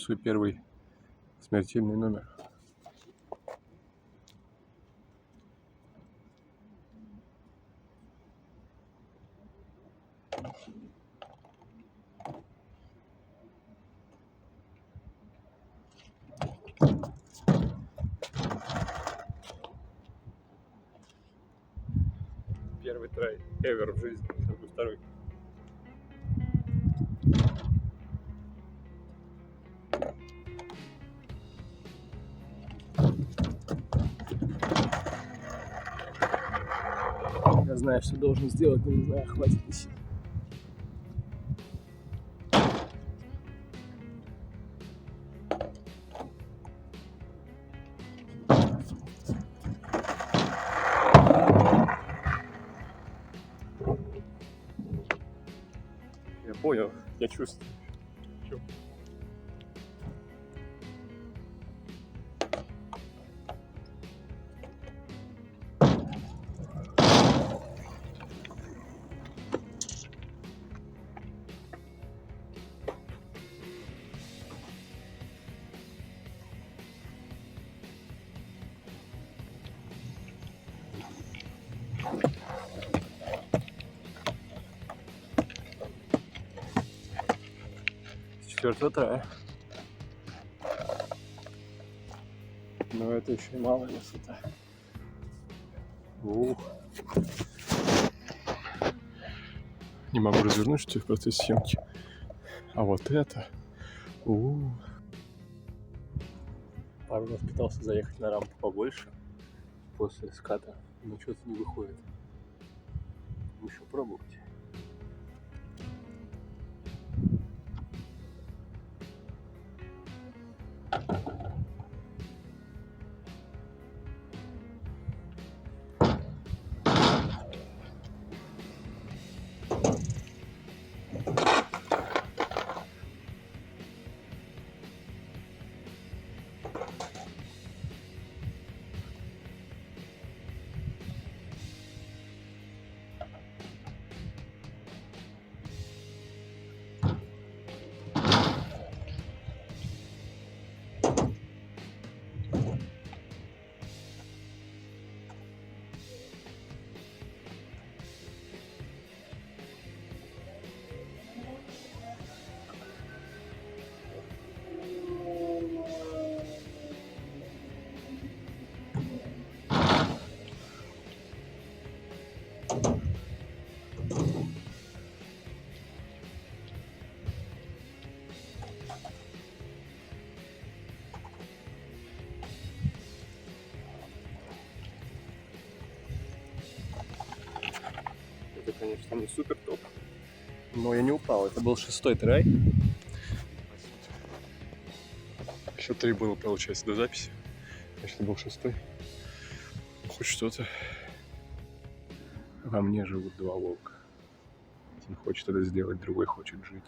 свой первый смертельный номер. Первый трай ever в жизни. Сейчас будет второй. Я знаю, что должен сделать, но не знаю, хватит ли сил. Я понял, я чувствую. Четвертого трая. Но это еще и малая высота. Ух. Не могу развернуть, что в процессе съемки. А вот это. Пару раз пытался заехать на рампу побольше после ската, но что-то не выходит. Еще пробовать. Это, конечно, не супер топ, но я не упал. Это был 6-й трай. Еще 3 было, получается, до записи. Значит, это был 6-й. Хоть что-то. Во мне живут 2 волка. Один хочет это сделать, другой хочет жить.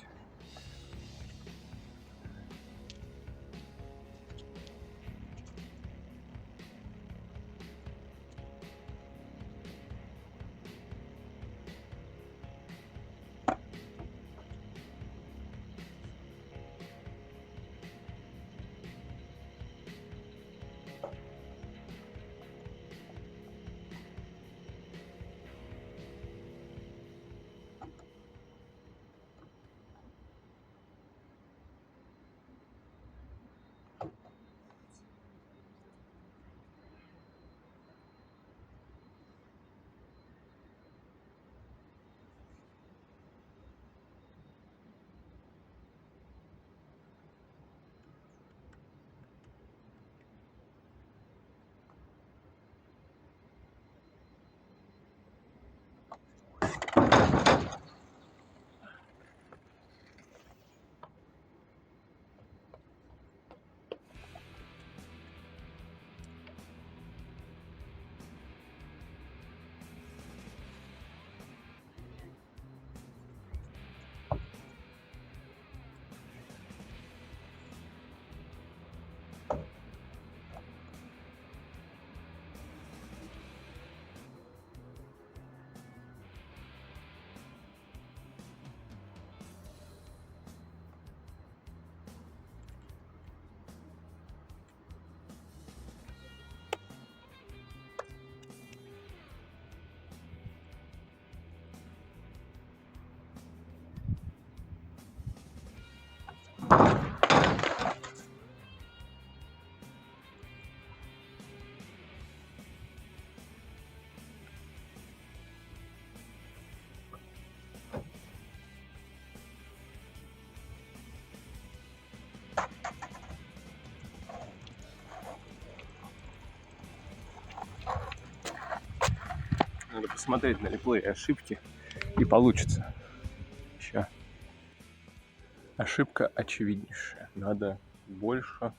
Надо посмотреть на реплей ошибки, и получится. Сейчас. Ошибка очевиднейшая. Надо больше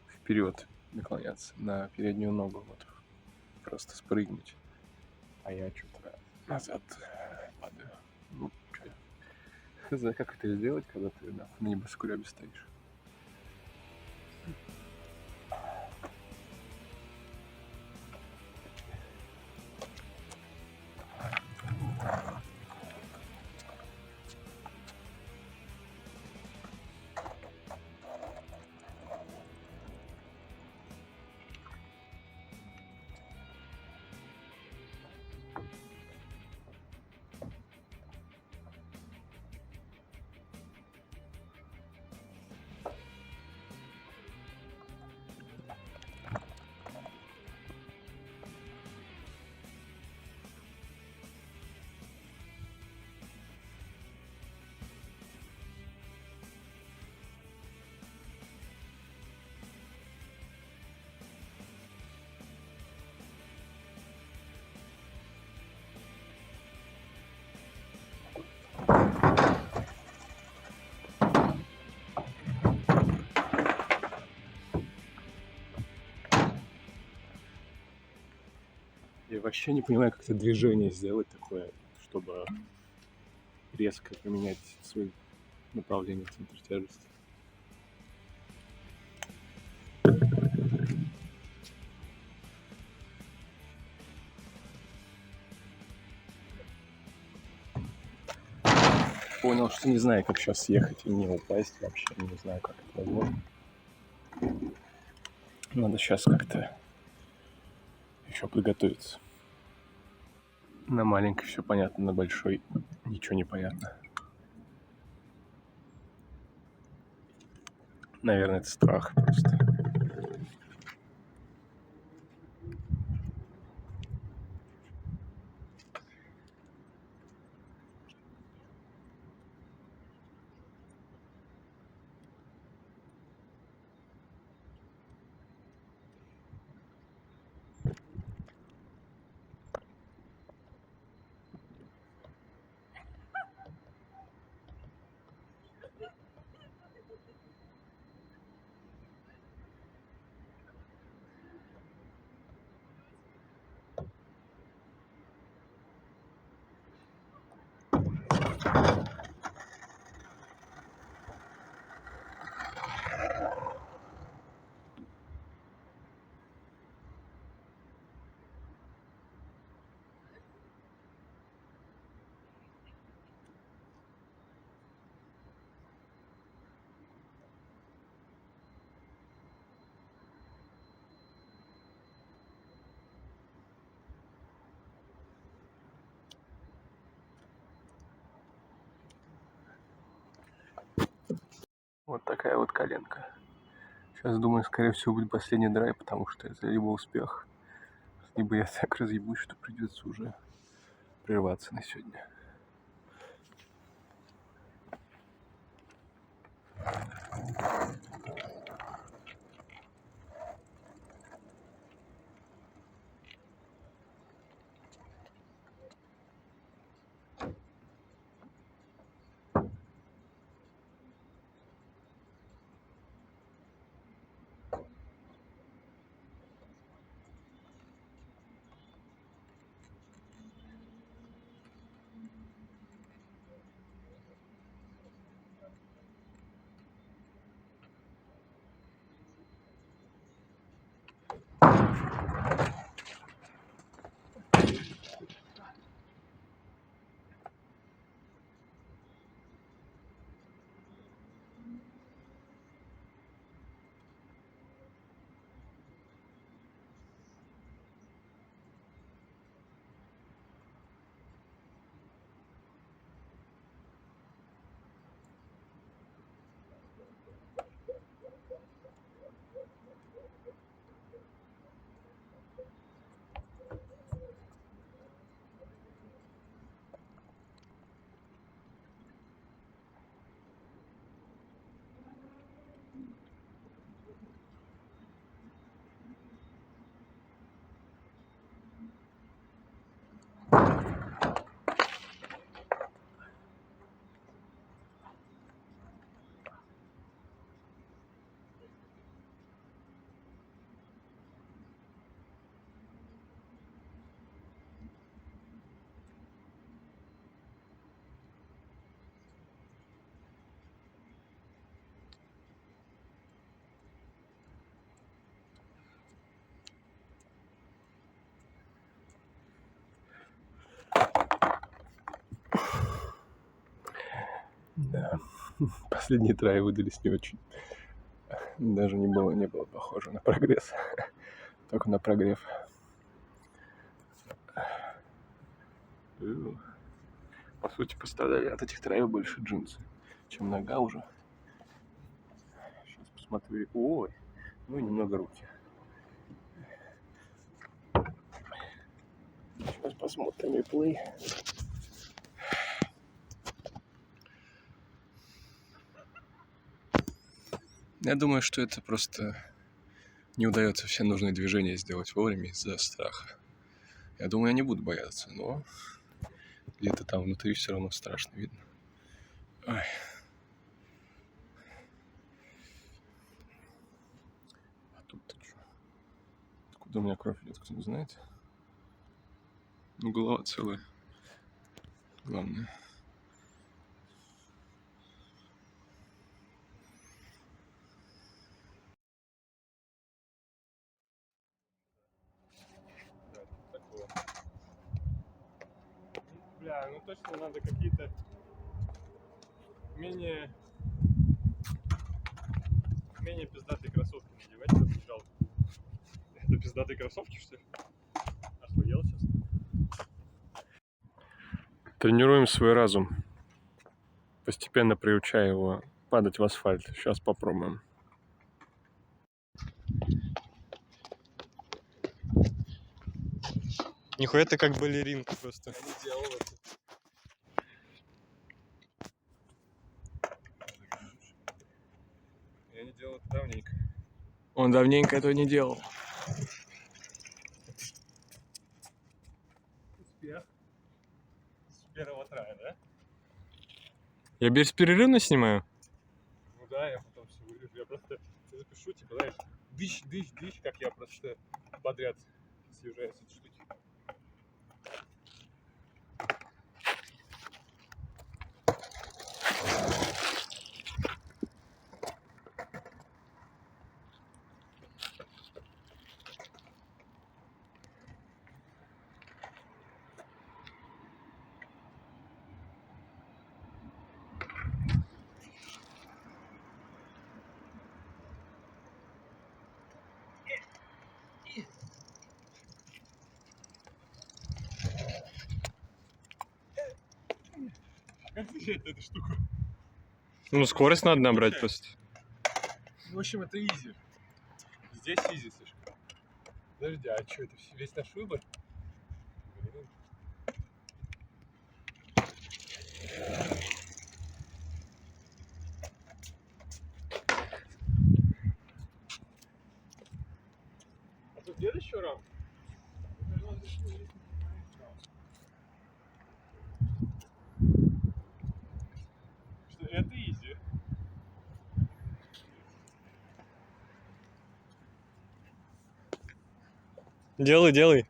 вперед наклоняться на переднюю ногу. Вот. Просто спрыгнуть. А я что-то назад падаю. Ну, хз, как это сделать, когда ты на небоскребе стоишь? Я вообще не понимаю, как это движение сделать такое, чтобы резко поменять свое направление центра тяжести. Понял, что не знаю, как сейчас съехать и не упасть вообще. Не знаю, как это возможно. Надо сейчас как-то еще подготовиться. На маленькой все понятно, на большой ничего не понятно. Наверное, это страх просто. Вот такая вот коленка. Сейчас, думаю, скорее всего, будет последний драйв, потому что это либо успех, либо я так разъебусь, что придется уже прерваться на сегодня. Последние траи выдались не очень. Даже не было похоже на прогресс. Только на прогрев. По сути, пострадали от этих траев больше джинсы, чем нога уже. Сейчас посмотрю. Ой, ну и немного руки. Сейчас посмотрим реплей. Я думаю, что это просто не удается все нужные движения сделать вовремя из-за страха. Я думаю, я не буду бояться, но где-то там внутри все равно страшно видно. Ой. А тут-то что? Откуда у меня кровь идет, кто не знает? Ну, голова целая. Главное. Бля, ну точно надо какие-то менее пиздатые кроссовки надевать, чтобы не жалко. Это пиздатые кроссовки, что ли? Охуел сейчас. Тренируем свой разум. Постепенно приучая его падать в асфальт. Сейчас попробуем. Нихуя ты как балеринка просто. Я не делал это. Я не делал это давненько. Он давненько этого не делал. Успех. С первого трая, да? Я бесперерывно снимаю? Ну да, я потом все вырежу. Я просто запишу, типа, знаешь, дыщ, как я просто подряд съезжаю с этой штуки. Как съезжать на эту штуку? Ну, скорость надо набрать просто. В общем, это изи. Здесь изи слишком. Подожди, а что это весь наш выбор? Блин. А тут нет еще рам? Что это изи. Делай, делай.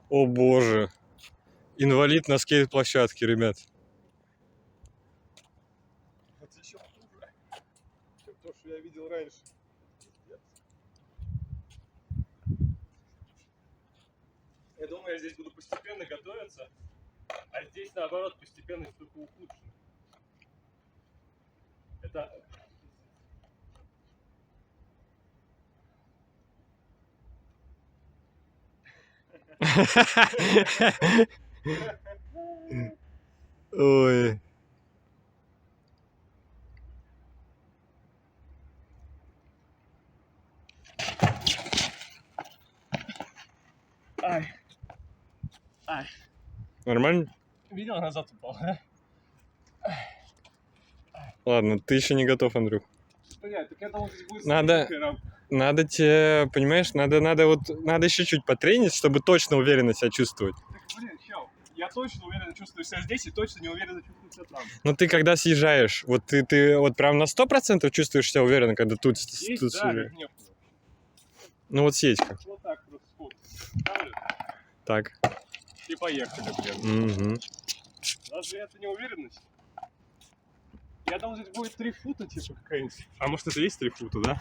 О боже. Инвалид на скейт-площадке, ребят. Это еще хуже, чем то, что я видел раньше. Я думаю, я здесь буду постепенно готовиться, а здесь, наоборот, постепенно только ухудшено. Это... Ой. Ай. Ай. Нормально? Видел, назад упал, да? Ладно, ты еще не готов, Андрюх. Понятно, так я думал, здесь будет... Надо тебе, понимаешь, надо еще чуть потренить, чтобы точно уверенно себя чувствовать. Так, блин, чел, я точно уверенно чувствую себя здесь и точно не уверенно чувствую себя там. Но ты когда съезжаешь, вот ты вот прям на 100% чувствуешь себя уверенно, когда тут Здесь, да, съезжаешь? нет. Ну вот съедь-ка. Вот так просто скот. Ставлю Так. и поехали, блин. Угу. Разве это не уверенность? Я думал, здесь будет 3 фута, типа, какая-нибудь. А может, это есть 3 фута, да?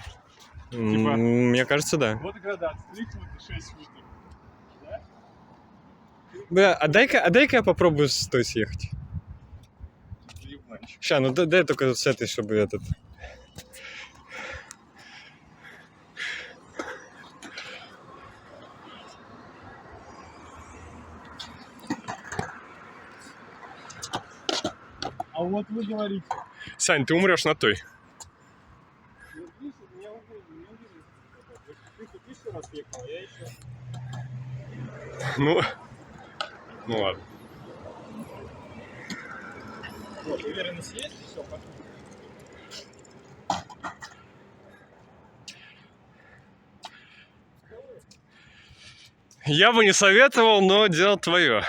Типа... Мне кажется, да. Вот градация, 3 фута, 6 футов. Да? Бля, а дай-ка я попробую с той съехать. Ща, ну дай только с этой, чтобы этот... А вот вы говорите. Сань, ты умрешь на той. Ну, видишь, меня уже не увидели. Ты хоть еще раз ехал, а я еще. Ну ладно. Вот, уверенность есть, все, пошли. Я бы не советовал, но дело твое.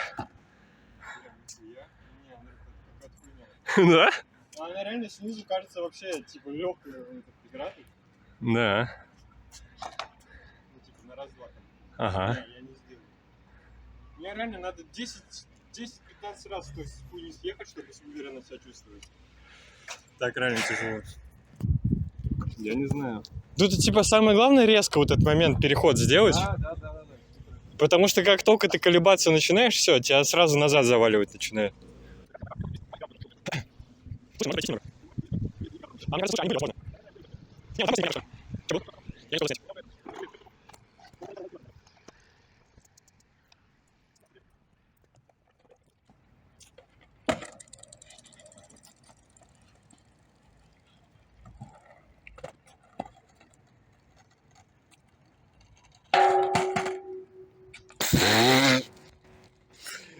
Да? А она реально снизу кажется вообще, типа, легкая игра. Да. Ну, типа, на раз-два. Ага. Не, я не сделаю. Мне реально надо 10-15 раз то есть, хуйни съехать, чтобы уверенно себя чувствовать. Так реально тяжело. Я не знаю. Тут типа самое главное резко вот этот момент, переход сделать. Да. Потому что как только ты колебаться начинаешь, все, тебя сразу назад заваливать начинает.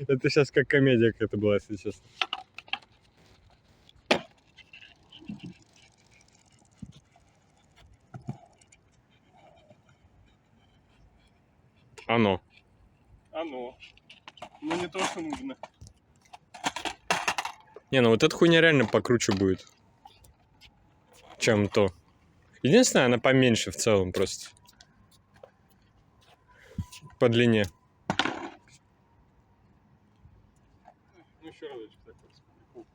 Это сейчас как комедия какая-то была, если честно. Оно. Оно. Ну не то, что нужно. Не, ну вот эта хуйня реально покруче будет, чем то. Единственное, она поменьше в целом просто. По длине. Ну еще разочек так вот.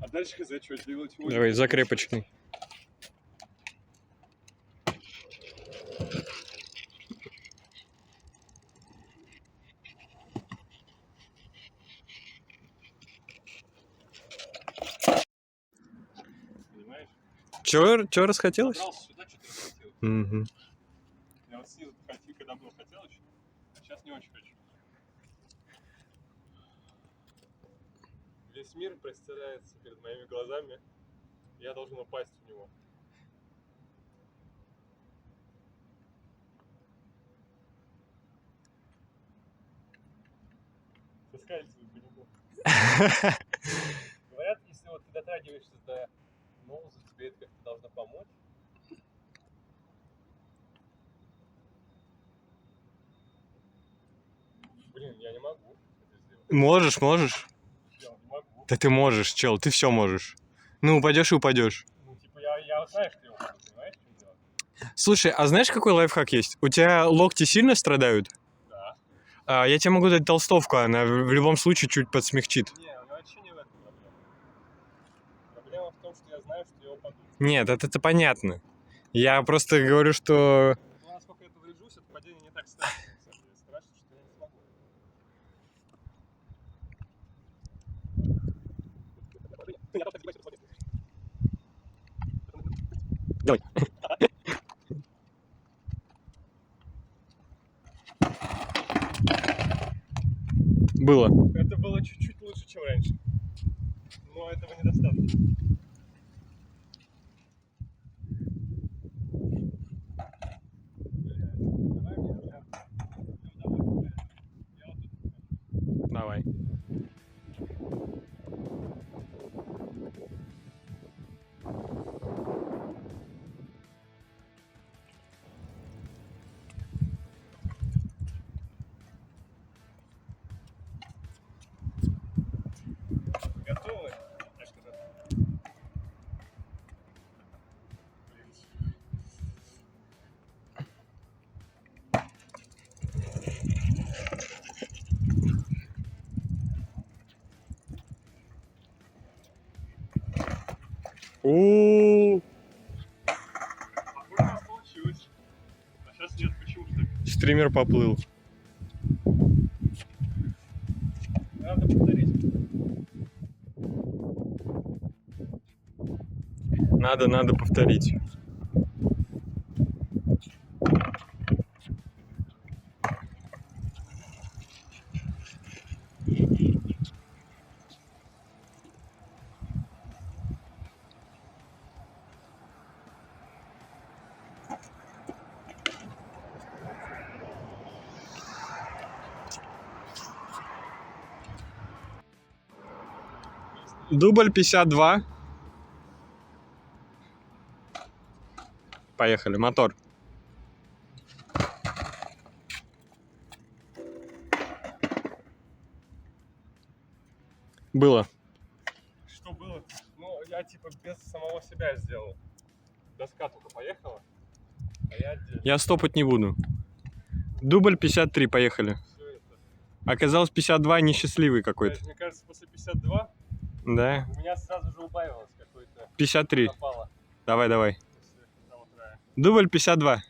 А дальше хз, что делать? Давай, закрепочкой. Понимаешь? Чё расхотелось? Забрался сюда, что-то захотел. Угу. Я вот снизу хотел, когда был хотел еще, а сейчас не очень хочу. Весь мир представляется перед моими глазами, я должен упасть в него. Соскальзываю по нему. Говорят, если вот ты дотрагиваешься до ноуза, тебе это как-то должно помочь. Блин, я не могу это сделать. Можешь. Я не могу. Да ты можешь, чел, ты все можешь. Ну, упадешь и упадешь. Ну, типа, я знаю, что я упаду, понимаешь, что делать? Слушай, а знаешь, какой лайфхак есть? У тебя локти сильно страдают? Да. Я тебе могу дать толстовку, она в любом случае чуть подсмягчит. Не, у меня вообще не в этом проблема. Проблема в том, что я знаю, что я упаду. Нет, это понятно. Я просто говорю, что... Ну, насколько я поврежусь, это падение не так страшно. На самом деле. Страшно, что я не смогу. Давай. Было. Это было чуть-чуть лучше, чем раньше. Но этого недостаточно. Давай. Готовы? Я что-то... У Похоже, у нас получилось. А сейчас нет, почему-то так. Стример поплыл. Надо повторить. Дубль 52. Поехали, мотор. Было. Что было? Ну, я типа без самого себя сделал. Доска только поехала, а я отдельно. Я стопать не буду. Дубль 53, поехали. Всё это. Оказалось 52 несчастливый какой-то. Мне кажется, после 52 Да? у меня сразу же убавилось какой-то 53. запала Давай. после того края. Дубль 52.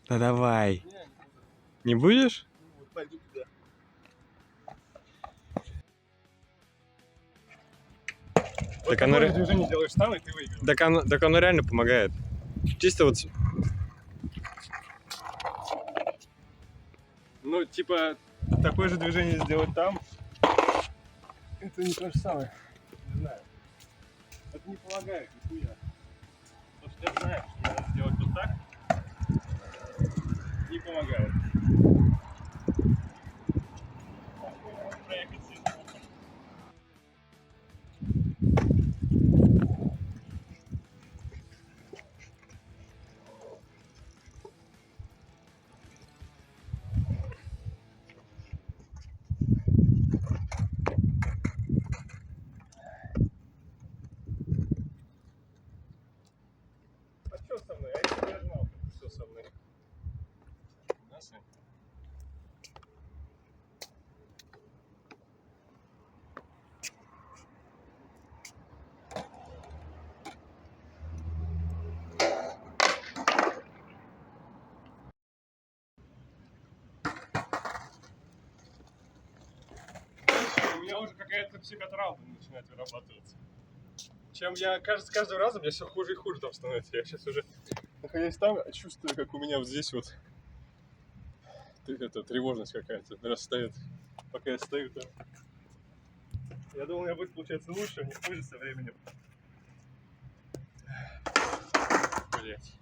Да давай. Не Не буду. будешь? Ну, пойду туда. Вот Так оно такое ре- движение делаешь там, и ты выиграл. Так оно реально помогает. Чисто вот... Ну, типа, такое же движение сделать там, это не то же самое. Не знаю. Это не помогает, нихуя. Потому что я знаю, что надо сделать вот так. Не помогает. Проехать сильно. А что со мной? Я не знал, что со мной. Да, Сань? У меня уже какая-то психотравма начинает вырабатываться. Чем я, кажется, каждым разом мне все хуже и хуже там становится. Я сейчас уже, находясь там, чувствую, как у меня вот здесь вот эта тревожность какая-то растает, пока я стою там. Я думал, у меня будет получаться лучше, а не хуже со временем. Блять.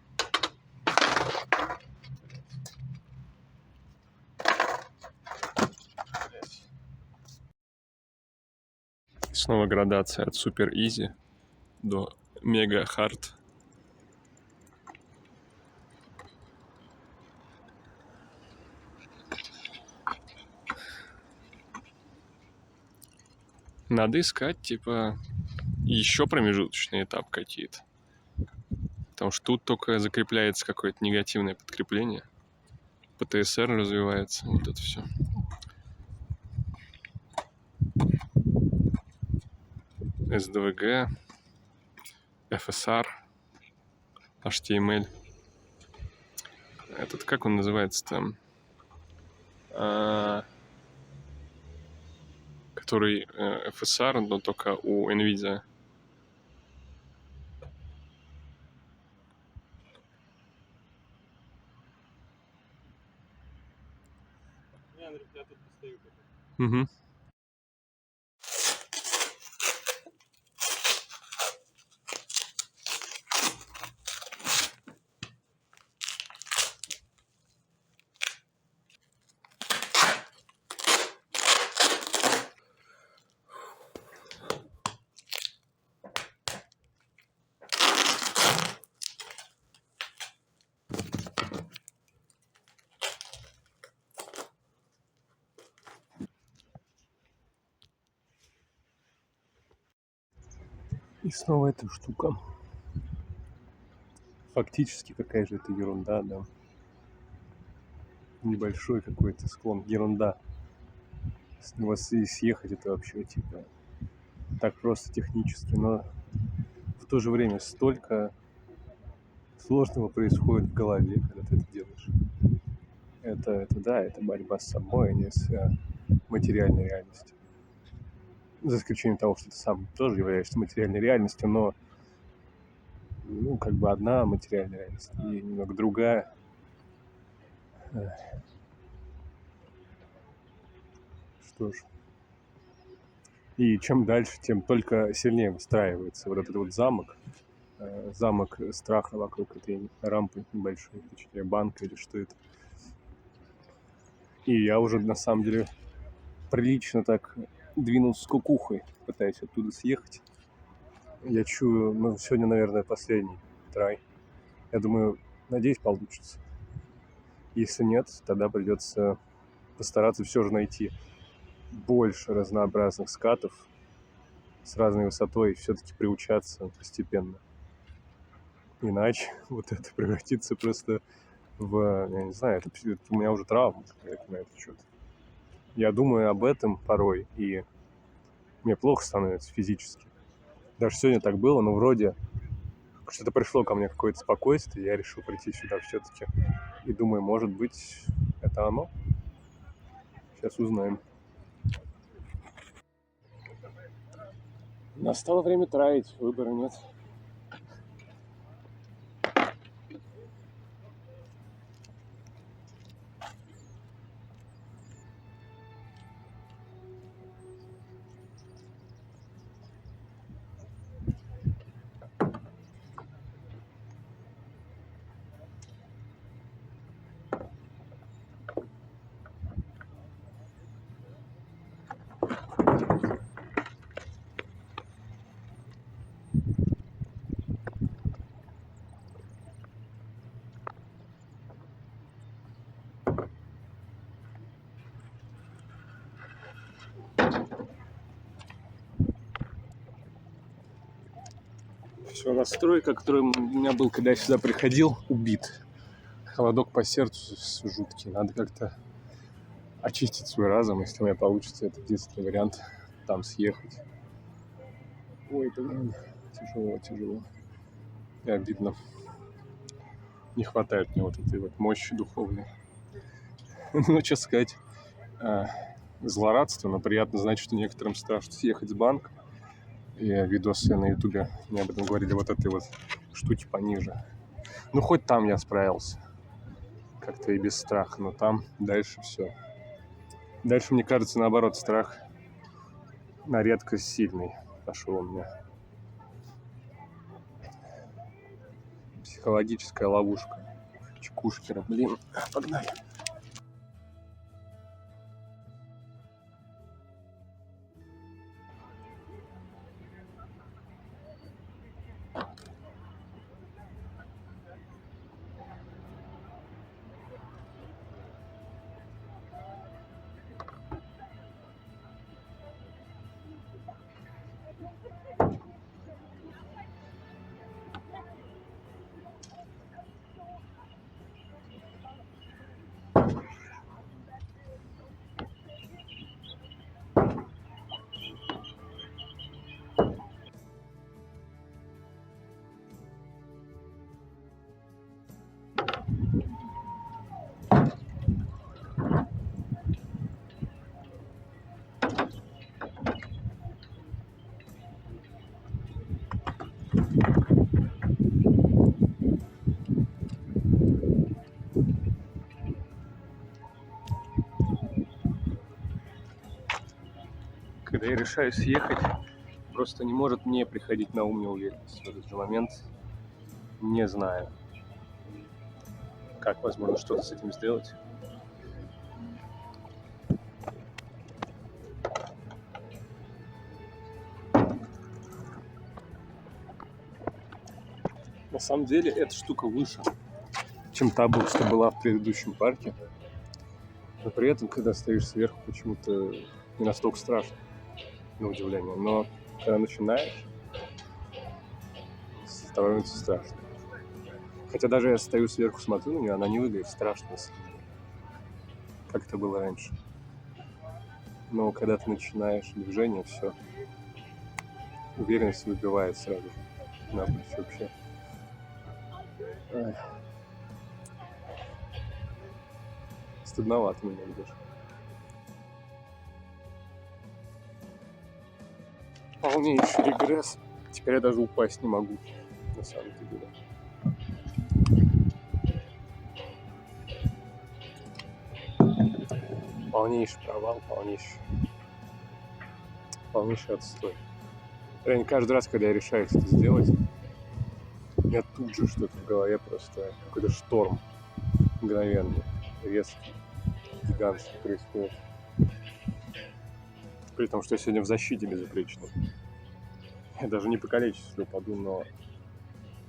Снова градация от супер изи до мега хард. Надо искать, типа, еще промежуточный этап какие-то. Потому что тут только закрепляется какое-то негативное подкрепление. ПТСР развивается, вот это все. СДВГ, ФСР, HTML. Этот, как он называется там? Который FSR, но только у NVIDIA. Я тут постою. Угу. И снова эта штука. Фактически какая же это ерунда, да. Небольшой какой-то склон. Ерунда. С него съехать это вообще типа так просто технически, но в то же время столько сложного происходит в голове, когда ты это делаешь. Это да, это борьба с собой, а не с материальной реальностью. За исключением того, что ты сам тоже являешься материальной реальностью, но ну, как бы одна материальная реальность и немного другая. Что ж. И чем дальше, тем только сильнее выстраивается вот этот вот замок. Замок страха вокруг этой рампы небольшой, точнее банка или что это. И я уже на самом деле прилично так двинулся с кукухой, пытаясь оттуда съехать. Я чую, ну, сегодня, наверное, последний трай. Я думаю, надеюсь, получится. Если нет, тогда придется постараться все же найти больше разнообразных скатов с разной высотой и все-таки приучаться постепенно. Иначе вот это превратится просто в, я не знаю, это у меня уже травма какая-то на этот счет. Я думаю об этом порой, и мне плохо становится физически. Даже сегодня так было, но вроде что-то пришло ко мне, какое-то спокойствие, я решил прийти сюда все-таки. И думаю, может быть, это оно? Сейчас узнаем. Настало время траить, выбора нет. Все, настрой, который у меня был, когда я сюда приходил, убит. Холодок по сердцу жуткий. Надо как-то очистить свой разум, если у меня получится. Это единственный вариант там съехать. Ой, блин, тяжело. И обидно. Не хватает мне вот этой вот мощи духовной. Ну, что сказать, злорадство, но приятно знать, что некоторым страшно съехать с банка. И видосы на ютубе мне об этом говорили, вот этой вот штуки пониже. Ну, хоть там я справился. Как-то и без страха, но там дальше все. Дальше, мне кажется, наоборот, страх на редкость сильный пошел у меня. Психологическая ловушка. Чекушкера, блин. Погнали. Когда я решаю съехать, просто не может не приходить на ум неуверенность. В этот же момент не знаю, как возможно что-то с этим сделать. На самом деле эта штука выше, чем та, что была в предыдущем парке. Но при этом, когда стоишь сверху, почему-то не настолько страшно, на удивление. Но когда начинаешь, становится страшно. Хотя даже я стою сверху, смотрю на нее, она не выглядит страшно, как это было раньше. Но когда ты начинаешь движение, все, уверенность выбивает сразу же. Напрочь вообще. Ай. Стыдновато меня даже. Полнейший регресс. Теперь я даже упасть не могу, на самом-то деле. Полнейший провал, полнейший отстой. Реально, каждый раз, когда я решаюсь это сделать, у меня тут же что-то в голове просто какой-то шторм мгновенный, резкий, гигантский происходит. При том, что я сегодня в защите безупречной. Я даже не по количеству упаду, но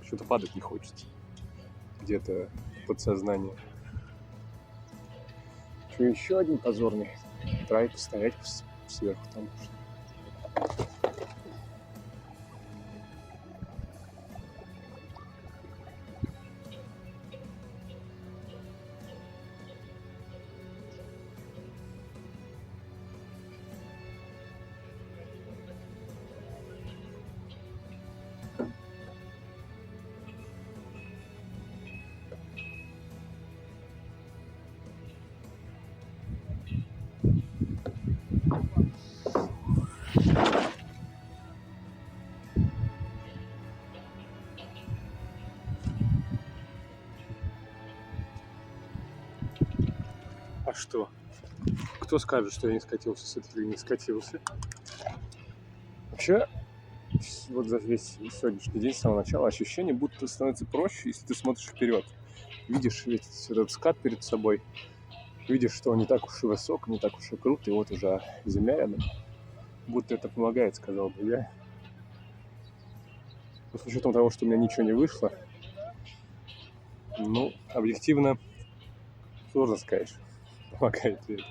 что-то падать не хочется. Где-то в подсознании. Что, еще один позорный трайк стоять сверху там. А что? Кто скажет, что я не скатился с этой фигни? Скатился. Вообще, вот за весь сегодняшний день с самого начала ощущение, будто становится проще, если ты смотришь вперед. Видишь весь этот скат перед собой, видишь, что он не так уж и высок, не так уж и крут, и вот уже земля рядом. Будто это помогает, сказал бы я. Но с учетом того, что у меня ничего не вышло, ну, объективно, сложно сказать, помогает ли это.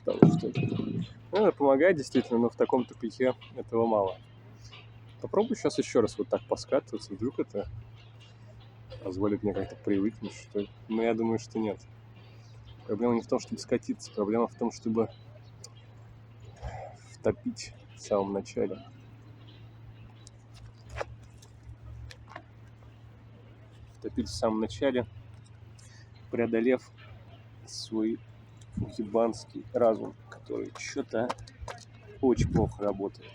Потому что это помогает действительно, но в таком тупике этого мало. Попробуй сейчас еще раз вот так поскатываться, вдруг это позволит мне как-то привыкнуть, что ли. Но я думаю, что нет. Проблема не в том, чтобы скатиться, проблема в том, чтобы втопить в самом начале. Втопить в самом начале, преодолев свой ебанский разум, который что-то очень плохо работает.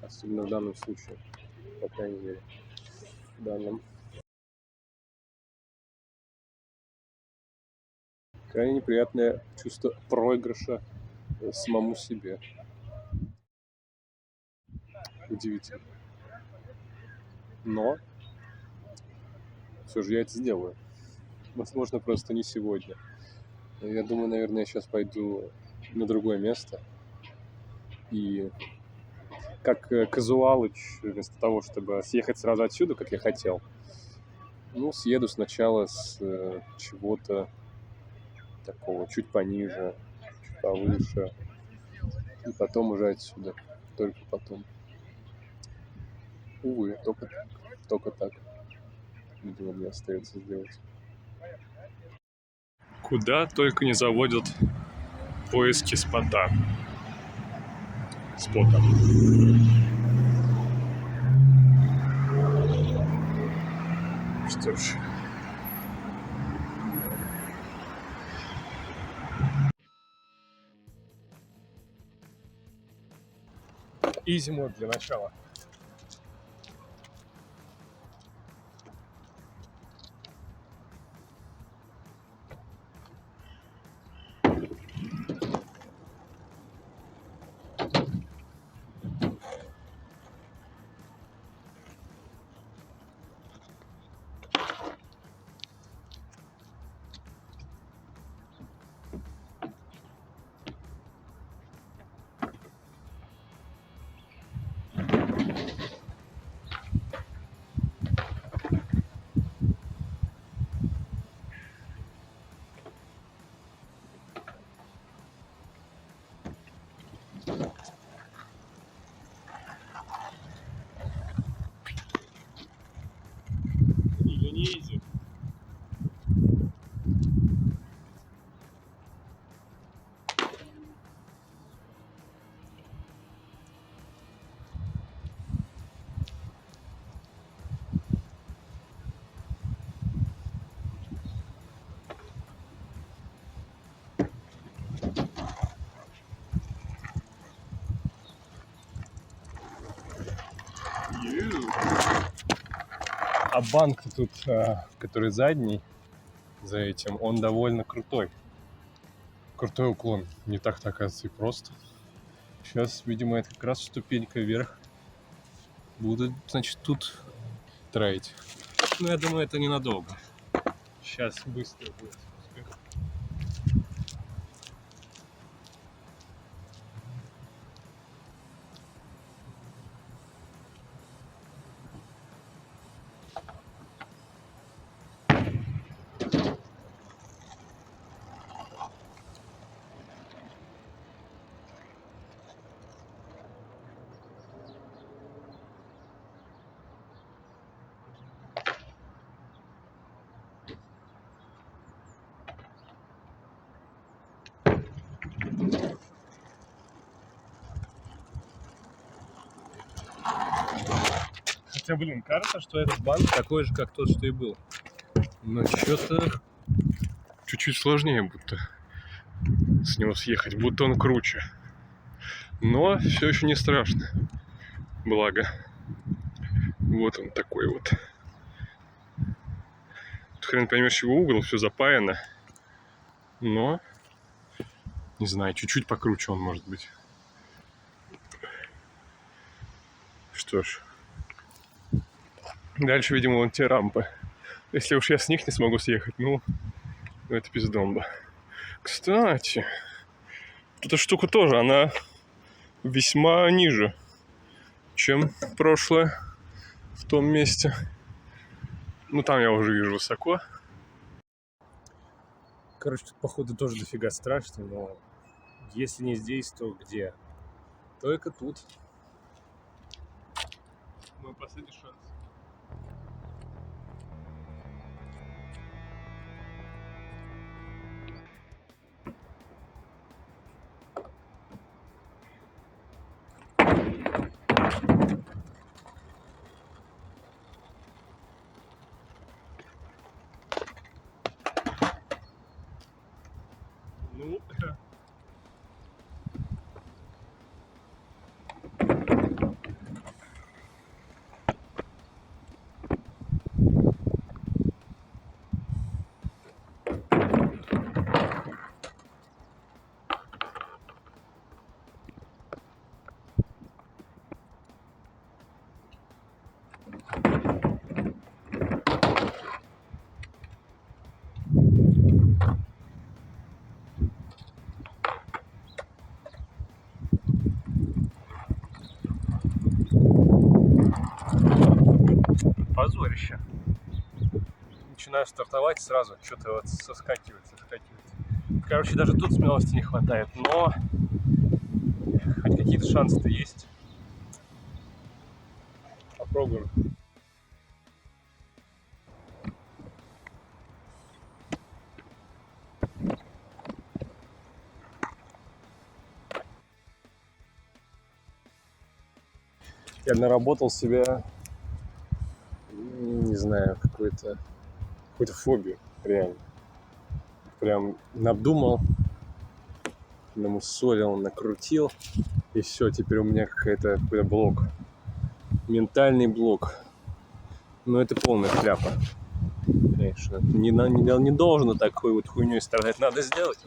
Особенно в данном случае, по крайней мере, в данном. Крайне неприятное чувство проигрыша самому себе. Удивительно. Но все же я это сделаю. Возможно, просто не сегодня. Я думаю, наверное, я сейчас пойду на другое место. И как казуалыч, вместо того, чтобы съехать сразу отсюда, как я хотел, ну, съеду сначала с чего-то такого чуть пониже, чуть повыше. И потом уже отсюда. Только потом. Увы, только так. Видимо, мне остается сделать. Куда только не заводят поиски спота. Что ж. Изи мод для начала. Или не изи. А банк тут, который задний, за этим, он довольно крутой. Крутой уклон. Не так-то, оказывается, и просто. Сейчас, видимо, это как раз ступенька вверх. Буду, значит, тут траить. Но я думаю, это ненадолго. Сейчас быстро будет успех. Хотя, блин, кажется, что этот банк такой же, как тот, что и был. Но что-то чуть-чуть сложнее будто с него съехать, будто он круче. Но все еще не страшно. Благо. Вот он такой вот. Тут хрен поймешь его угол, все запаяно. Но, не знаю, чуть-чуть покруче он может быть. Что ж. Дальше, видимо, вон те рампы. Если уж я с них не смогу съехать, ну, это пиздомба. Кстати, эта штука тоже, она весьма ниже, чем прошлое в том месте. Ну, там я уже вижу высоко. Короче, тут, походу, тоже дофига страшно, но если не здесь, то где? Только тут. Мой последний шанс. Ну, позорище. Начинаю стартовать сразу, что-то вот соскакивает. Короче, даже тут смелости не хватает, но хоть какие-то шансы-то есть. Попробуем. Я наработал себя, не знаю, какую-то фобию, реально. Прям надумал, намусолил, накрутил, и все, теперь у меня какой-то блок. Ментальный блок. Но это полная шляпа. Конечно, не должно такой вот хуйней страдать, надо сделать.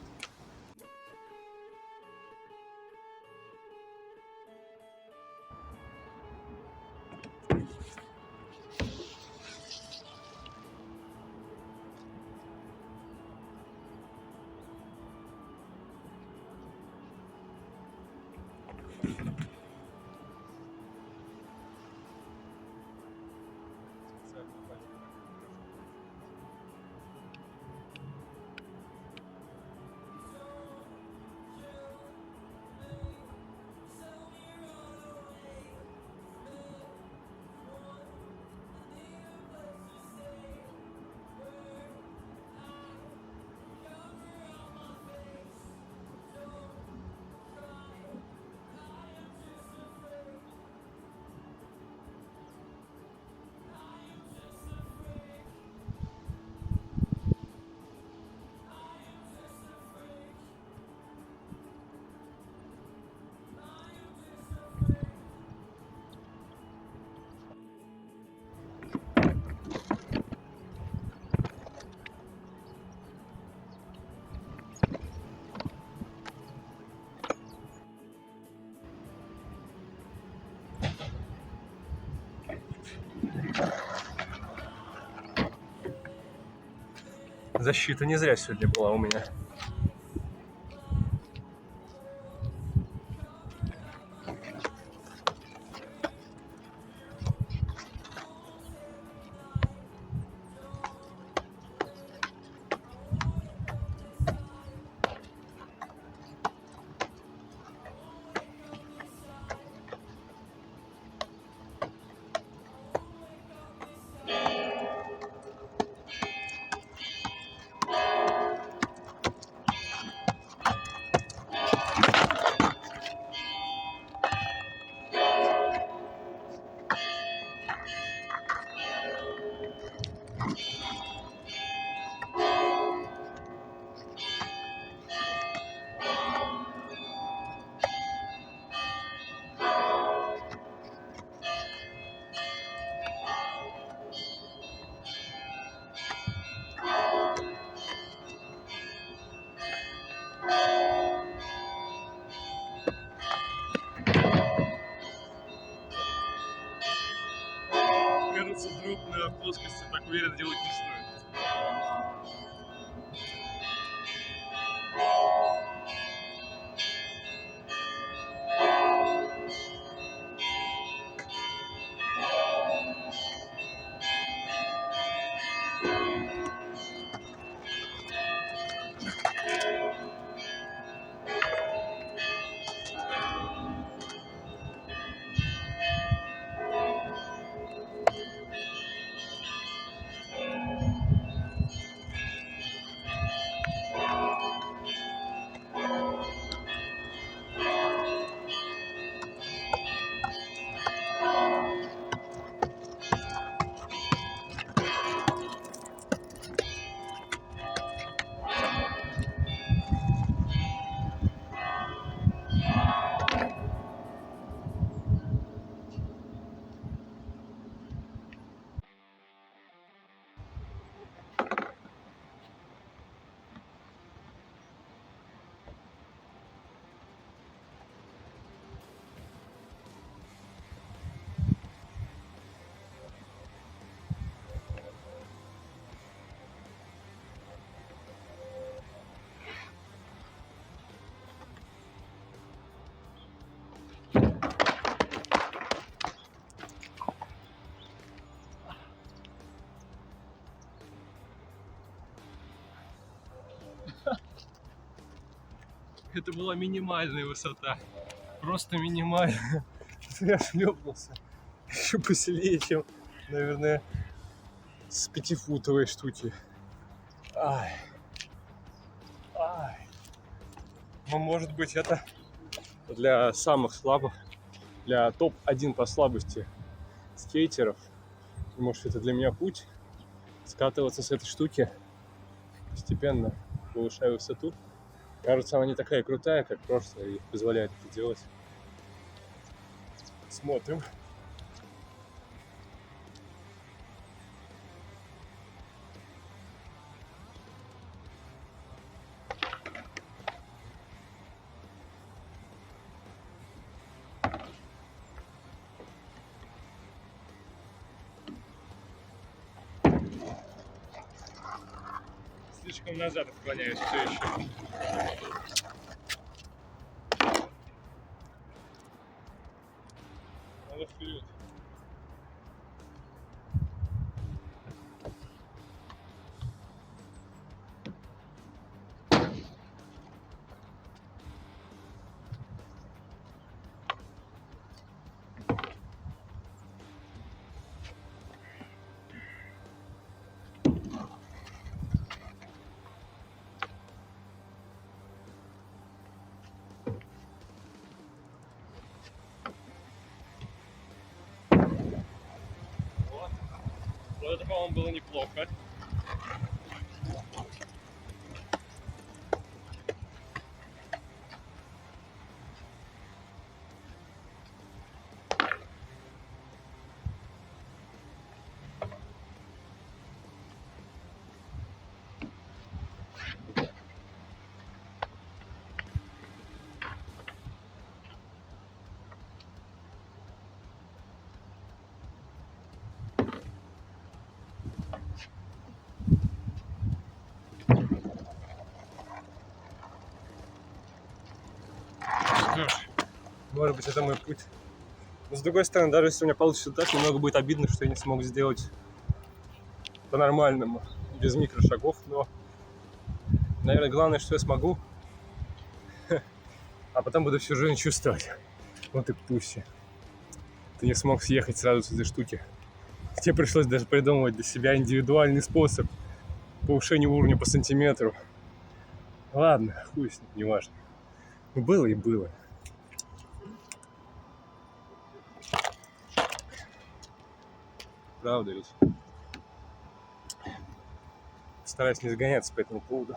Защита не зря сегодня была у меня. Кажется, дроп на плоскости так уверенно делать не стоит. Это была минимальная высота. Просто минимальная. Я шлепнулся. Еще посильнее, чем, наверное, с 5-футовой штуки. Ай. Ай. Но может быть это для самых слабых, для топ-1 по слабости скейтеров. Может это для меня путь скатываться с этой штуки, постепенно повышая высоту. Кажется, она не такая крутая, как прошлое, и позволяет это делать. Смотрим. Слишком назад отклоняюсь все еще. Надо вперед. Вот это, по-моему, было неплохо. что ж, может быть, это мой путь. Но с другой стороны, даже если у меня получится так, немного будет обидно, что я не смог сделать по-нормальному, без микрошагов, но, наверное, главное, что я смогу, а потом буду всю жизнь чувствовать. Вот и пусть. Ты не смог съехать сразу с этой штуки. Тебе пришлось даже придумывать для себя индивидуальный способ повышения уровня по сантиметру. Ладно, хуй с ним, неважно. Ну, было и было. Правда ведь? Стараюсь не загоняться по этому поводу.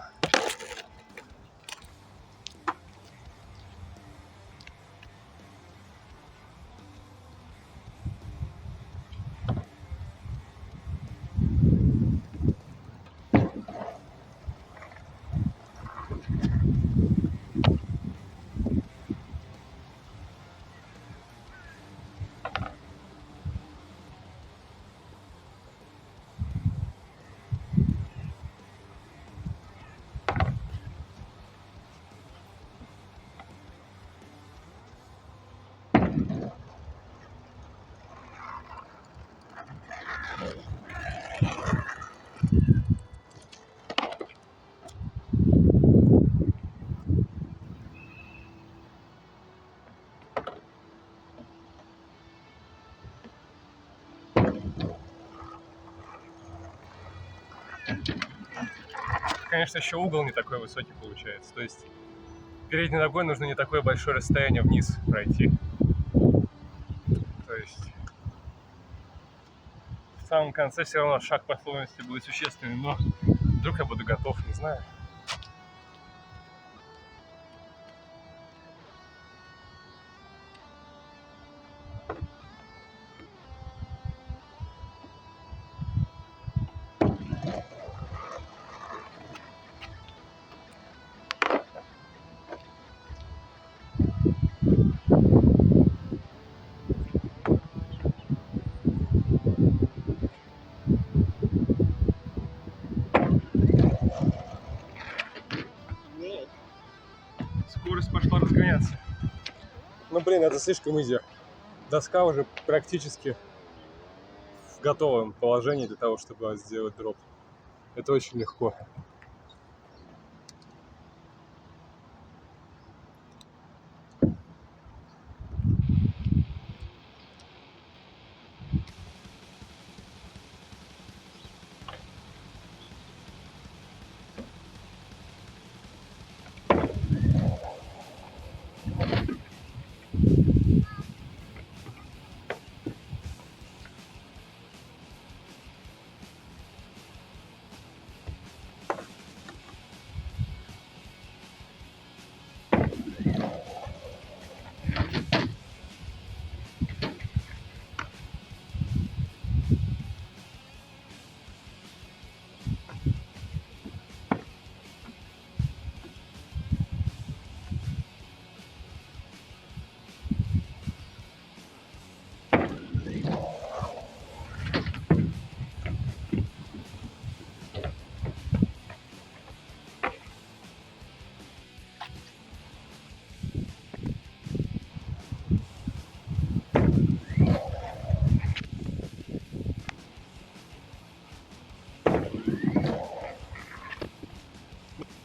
Конечно, еще угол не такой высокий получается. То есть передней ногой нужно не такое большое расстояние вниз пройти. То есть в самом конце все равно шаг по сложности будет существенный, но вдруг я буду готов, не знаю. Скорость пошла разгоняться. Ну блин, это слишком изи. Доска уже практически в готовом положении для того, чтобы сделать дроп. Это очень легко.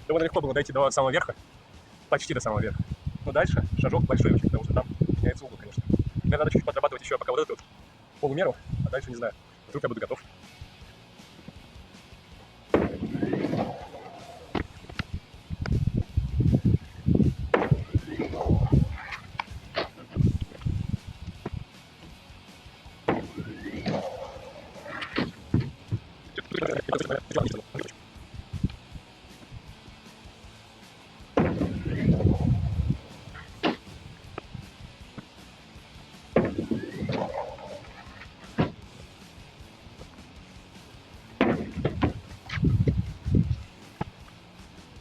Довольно легко было дойти до самого верха, почти до самого верха. Но дальше шажок большой очень, потому что там меняется угол, конечно. Мне надо чуть-чуть подрабатывать еще пока вот эту вот полумеру, а дальше не знаю. Вдруг я буду готов.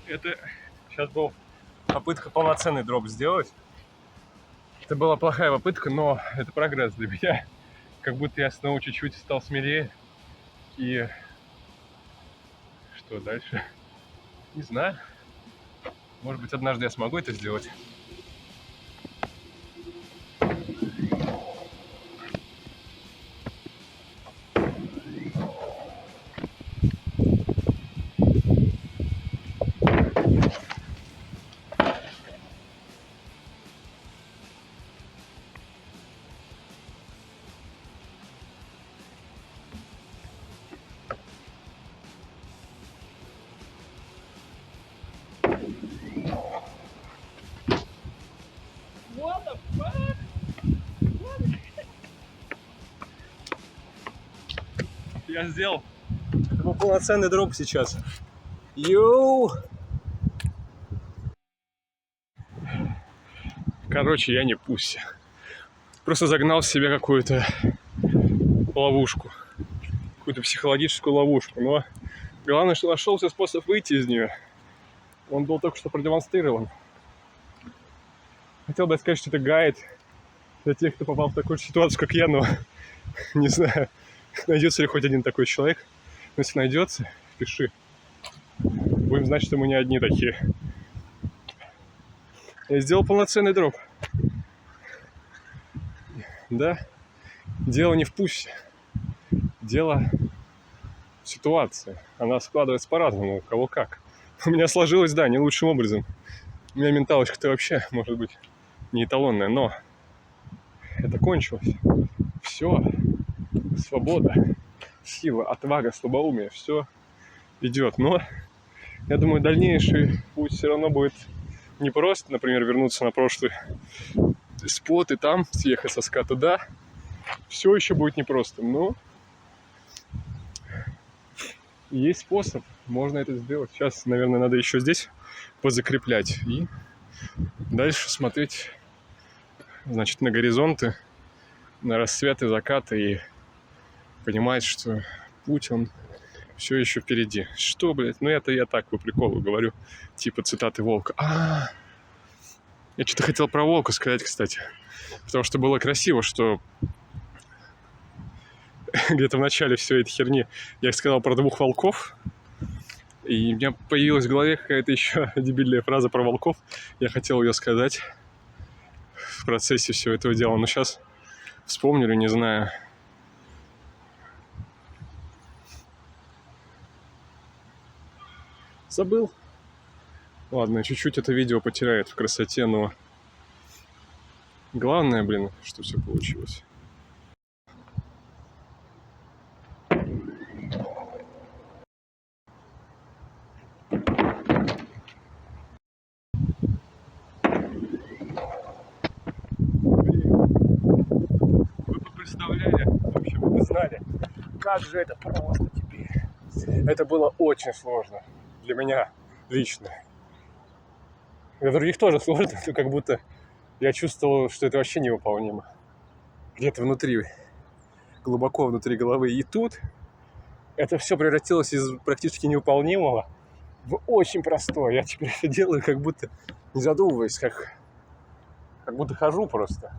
Это сейчас был попытка полноценный дроп сделать. Это была плохая попытка, но это прогресс для меня. Как будто я снова чуть-чуть стал смелее. И что дальше? Не знаю. Может быть, однажды я смогу это сделать. Я сделал. Это был полноценный дроп сейчас. Йоу! Короче, я не пусть. Просто загнал в себя какую-то ловушку. Какую-то психологическую ловушку. Но главное, что нашелся способ выйти из нее. Он был только что продемонстрирован. Хотел бы сказать, что это гайд для тех, кто попал в такую же ситуацию, как я, но не знаю, найдется ли хоть один такой человек. Но если найдется, пиши. Будем знать, что мы не одни такие. Я сделал полноценный дроп. Да, дело не в пуще. Дело в ситуации. Она складывается по-разному, у кого как. У меня сложилось, да, не лучшим образом. У меня менталочка-то вообще, может быть, не эталонная, но это кончилось. Все. Свобода, сила, отвага, слабоумие. Все идет. Но я думаю, дальнейший путь все равно будет не просто, например, вернуться на прошлый спот и там съехать со ската. Да, все еще будет непростым, но есть способ, можно это сделать. Сейчас, наверное, надо еще здесь позакреплять и дальше смотреть, значит, на горизонты, на рассветы, закаты и понимать, что путь, он все еще впереди. Что, блядь? Ну, это я так по приколу говорю. Типа цитаты Волка. Я что-то хотел про Волка сказать, кстати. Потому что было красиво, что где-то в начале всей этой херни я сказал про 2 волков. И у меня появилась в голове какая-то еще дебильная фраза про волков. Я хотел ее сказать в процессе всего этого дела. Но сейчас вспомнили, не знаю. Забыл. Ладно, чуть-чуть это видео потеряет в красоте, но главное, блин, что все получилось. Вы бы представляли, вообще вы бы знали, как же это просто теперь. Это было очень сложно для меня лично. Для других тоже сложно, но как будто я чувствовал, что это вообще невыполнимо. Где-то внутри, глубоко внутри головы. И тут это все превратилось из практически невыполнимого в очень простое. Я теперь это делаю, как будто не задумываясь, как будто хожу просто.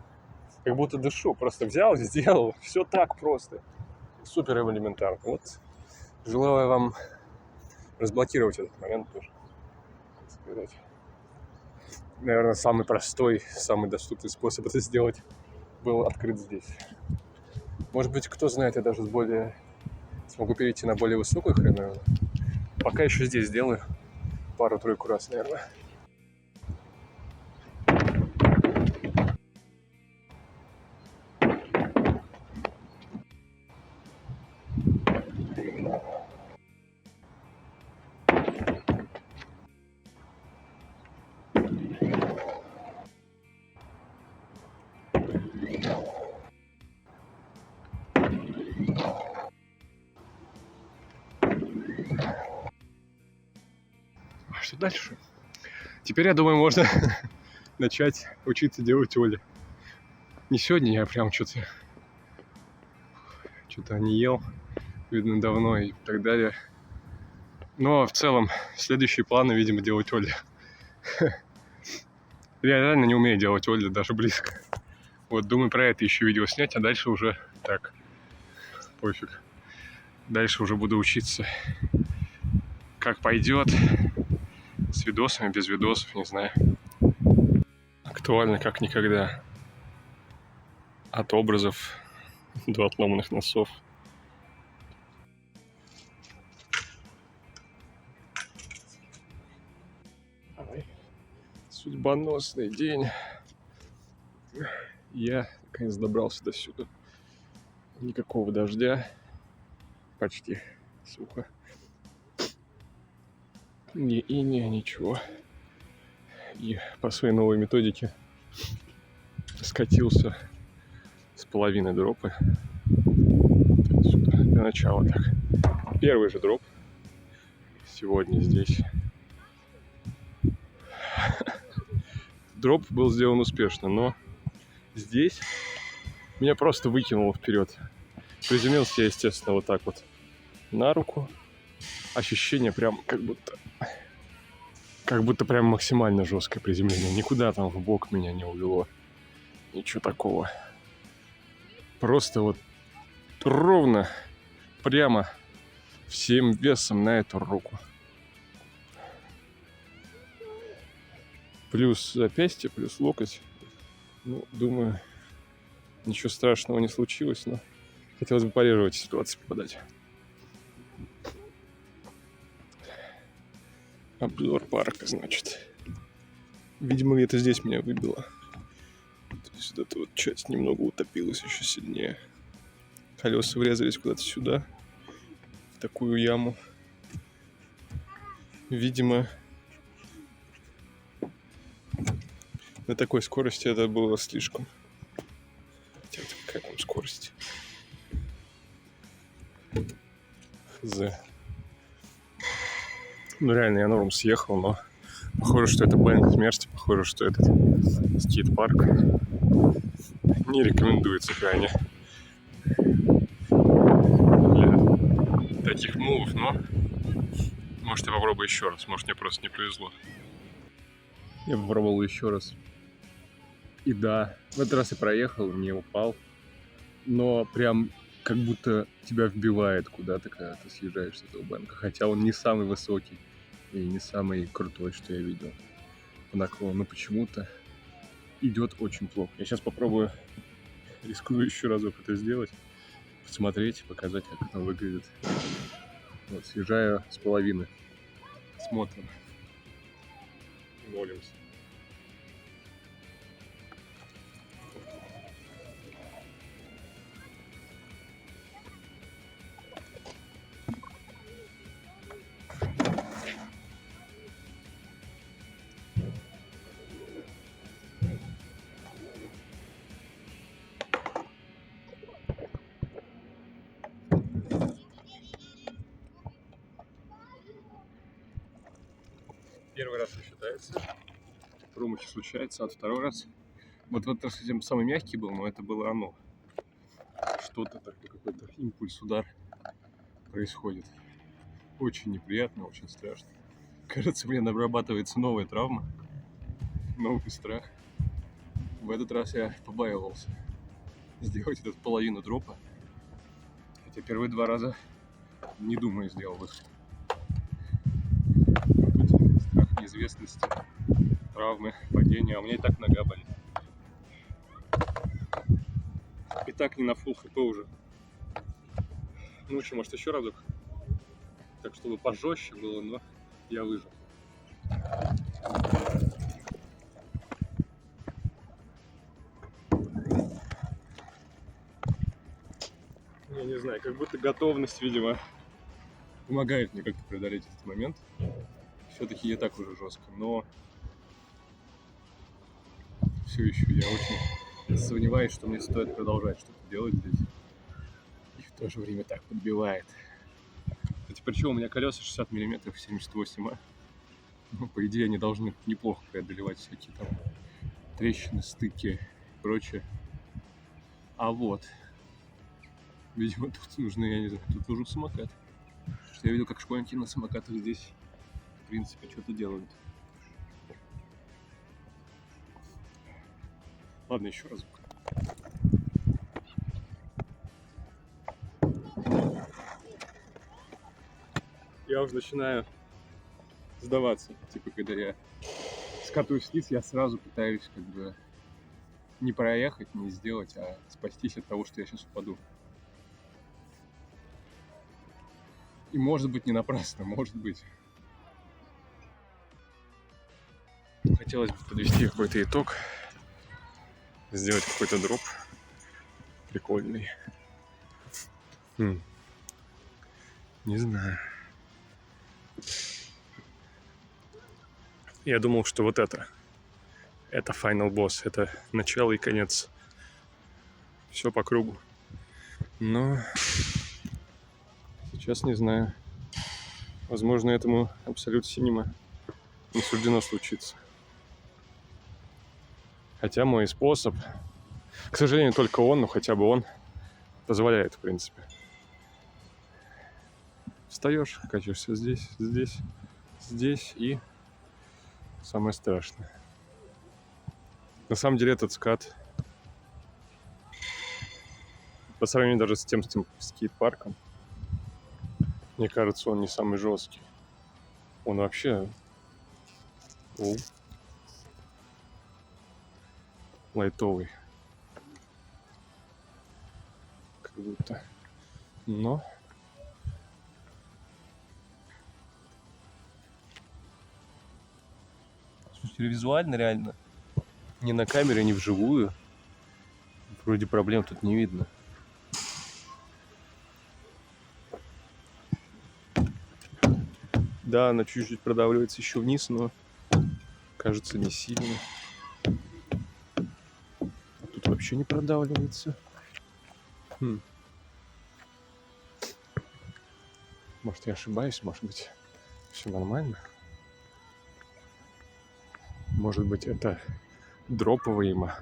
Как будто дышу. Просто взял, сделал. Все так просто. Супер элементарно. Вот. Желаю вам разблокировать этот момент тоже. Так сказать. Наверное, самый простой, самый доступный способ это сделать был открыт здесь. Может быть, кто знает, я даже смогу перейти на более высокую хрен, наверное. Пока еще здесь сделаю пару-тройку раз, наверное. А что дальше? Теперь, я думаю, можно начать учиться делать оли. Не сегодня, я прям что-то не ел, видно, давно и так далее. Но в целом следующие планы, видимо, делать оли. Я реально не умею делать оли, даже близко. Вот, думаю про это еще видео снять, а дальше уже так, пофиг. Дальше уже буду учиться, как пойдет, с видосами, без видосов, не знаю. Актуально как никогда. От образов до отломанных носов. Судьбоносный день. Я, наконец, добрался до сюда. Никакого дождя. Почти сухо. Ни иния, ничего. И по своей новой методике скатился с половины дропа. Сюда, для начала так. Первый же дроп сегодня здесь. Дроп был сделан успешно, но здесь меня просто выкинуло вперед. Приземлился я, естественно, вот так вот на руку. Ощущение прям как будто прям максимально жесткое приземление. Никуда там в бок меня не увело. Ничего такого. Просто вот ровно, прямо всем весом на эту руку. Плюс запястье, плюс локоть. Ну, думаю, ничего страшного не случилось, но хотелось бы пореже в эти ситуации попадать. Обзор парка, значит. Видимо, где-то здесь меня выбило. То есть эта вот часть немного утопилась еще сильнее. Колеса врезались куда-то сюда, в такую яму. Видимо, на такой скорости это было слишком. Хотя какая там скорость? Хз. Ну реально, я норм съехал, но похоже, что это бэнк смерти, похоже, что этот скейт-парк не рекомендуется крайне для таких мувов, но может я попробую еще раз, может мне просто не повезло. Я попробовал еще раз. И да, в этот раз я проехал, не упал, но прям как будто тебя вбивает куда-то, когда ты съезжаешь с этого бэнка. Хотя он не самый высокий и не самый крутой, что я видел по наклону. Но почему-то идет очень плохо. Я сейчас попробую, рискую еще разок это сделать, посмотреть, показать, как это выглядит. Вот, съезжаю с половины. Смотрим. Молимся. Первый раз не считается. Промахи случается, а второй раз... Вот в этот раз, кстати, самый мягкий был, но это было оно. Что-то такое, какой-то импульс, удар происходит. Очень неприятно, очень страшно. Кажется, мне обрабатывается новая травма, новый страх. В этот раз я побаивался сделать эту половину дропа. Хотя первые два раза, не думаю, сделал их. Тут страх неизвестности, травмы, падения, а у меня и так нога болит. И так не на фулл хп уже. Ну, еще, может, еще разок. Так, чтобы пожестче было, но я выжил. Я не знаю, как будто готовность, видимо, помогает мне как-то преодолеть этот момент. Все-таки не так уже жестко, но все еще я очень сомневаюсь, что мне стоит продолжать что-то делать здесь. И в то же время так подбивает. Кстати, причем у меня колеса 60 мм 78, ну, по идее, они должны неплохо преодолевать всякие там трещины, стыки и прочее. А вот, видимо, тут нужно, я не знаю, тут нужен самокат. Потому что я видел, как школьники на самокатах здесь, в принципе, что-то делают. Ладно, еще разок. Я уже начинаю сдаваться. Типа, когда я скатываюсь вниз, я сразу пытаюсь как бы не проехать, не сделать, а спастись от того, что я сейчас упаду. И может быть не напрасно, может быть. Хотелось бы подвести какой-то итог, сделать какой-то дроп прикольный. Не знаю. Я думал, что вот это Это Final Boss, это начало и конец. Все по кругу. Но сейчас не знаю. Возможно, этому Absolute Cinema не суждено случиться. Хотя мой способ, к сожалению, только он, но хотя бы он позволяет, в принципе. Встаешь, качаешься здесь, здесь, здесь и самое страшное. На самом деле этот скат, по сравнению даже с тем скейт-парком, мне кажется, он не самый жесткий. Он вообще лайтовый. Как будто. Но слушайте, визуально реально. Ни на камере, ни вживую. Вроде проблем тут не видно. Да, она чуть-чуть продавливается еще вниз, но кажется не сильно. А тут вообще не продавливается. Может, я ошибаюсь, может быть, все нормально. Может быть, это дроповыемо.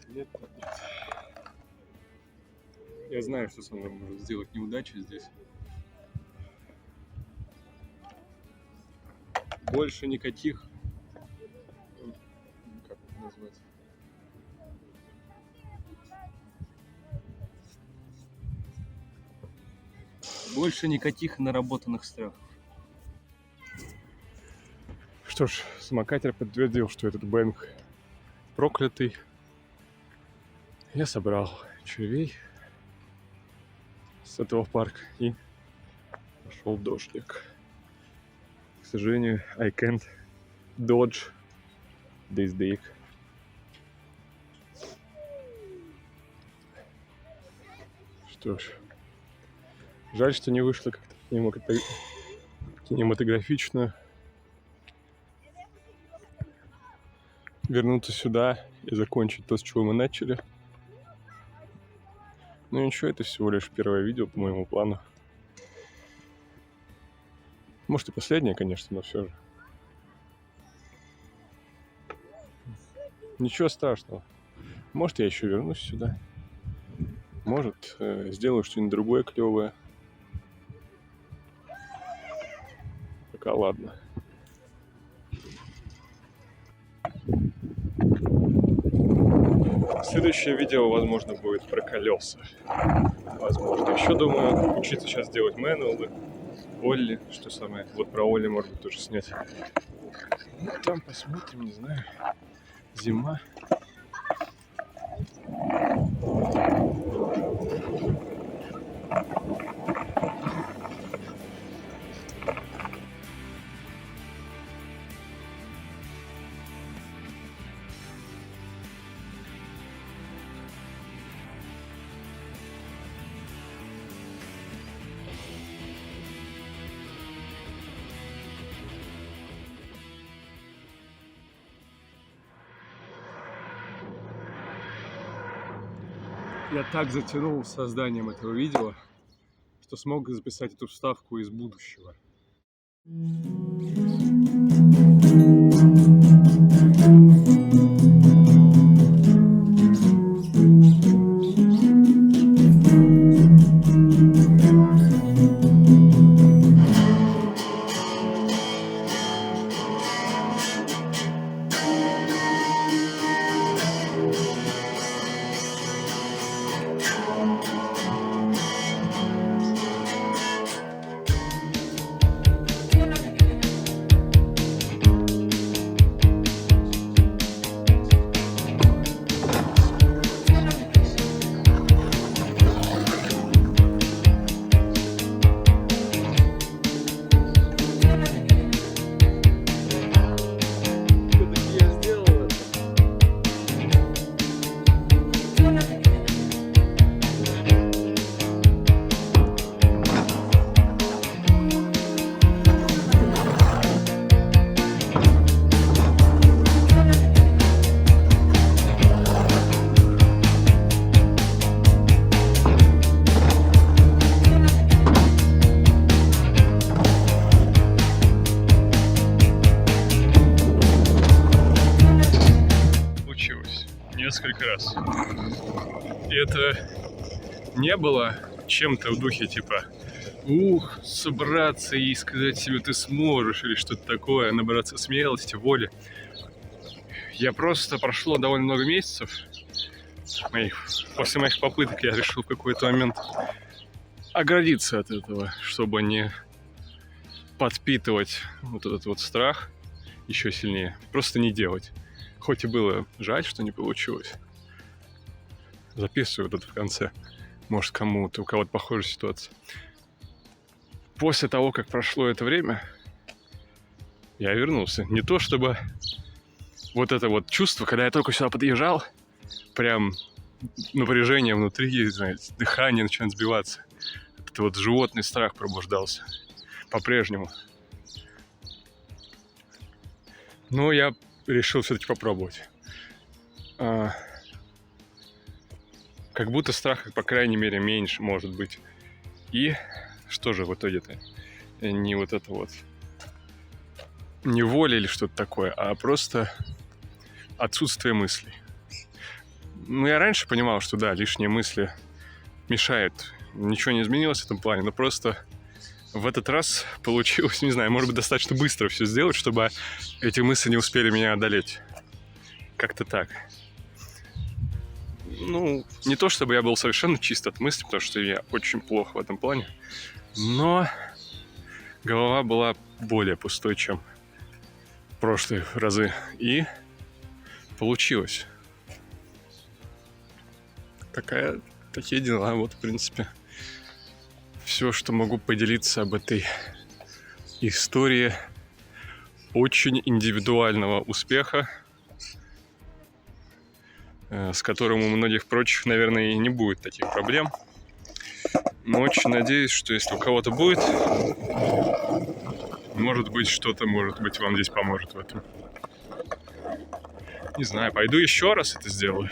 Нет. Я знаю, что со мной может сделать неудача здесь. Больше никаких... Как это назвать? Больше никаких наработанных страхов. Что ж, самокатер подтвердил, что этот бэнг проклятый. Я собрал червей с этого парка и пошел дождик. К сожалению, I can't dodge this dick. Что ж, жаль, что не вышло как-то кинематографично. Вернуться сюда и закончить то, с чего мы начали. Ну ничего, это всего лишь первое видео по моему плану. Может и последнее, конечно, но все же. Ничего страшного. Может, я еще вернусь сюда. Может, сделаю что-нибудь другое клевое. Пока ладно. Следующее видео, возможно, будет про колеса. Возможно. Еще думаю, учиться сейчас делать мануалы. Олли, что самое. Вот про Олли можно тоже снять. Ну, там посмотрим, не знаю. Зима. Я так затянул созданием этого видео, что смог записать эту вставку из будущего. несколько раз. И это не было чем-то в духе типа собраться и сказать себе ты сможешь или что-то такое, набраться смелости, воли. Я просто прошло довольно много месяцев после моих попыток я решил в какой-то момент оградиться от этого, чтобы не подпитывать вот этот вот страх еще сильнее. Просто не делать. Хоть и было жаль, что не получилось. Записываю вот это в конце. Может, кому-то, у кого-то похожая ситуация. После того, как прошло это время, я вернулся. Не то чтобы вот это вот чувство, когда я только сюда подъезжал, прям напряжение внутри, знаете, дыхание начинает сбиваться. Это вот животный страх пробуждался. По-прежнему. Но я решил все-таки попробовать. Как будто страха, по крайней мере, меньше может быть. И что же в итоге-то? Не вот это вот. Не воля или что-то такое, а просто отсутствие мыслей. Ну, я раньше понимал, что да, лишние мысли мешают. Ничего не изменилось в этом плане, но просто в этот раз получилось, не знаю, может быть, достаточно быстро все сделать, чтобы эти мысли не успели меня одолеть. Как-то так. Ну, не то чтобы я был совершенно чист от мыслей, потому что я очень плохо в этом плане, но голова была более пустой, чем в прошлые разы. И получилось. Такие дела. Вот, в принципе, все, что могу поделиться об этой истории очень индивидуального успеха, с которым у многих прочих, наверное, и не будет таких проблем. Но очень надеюсь, что если у кого-то будет, может быть, что-то, может быть, вам здесь поможет в этом. Не знаю, пойду еще раз это сделаю.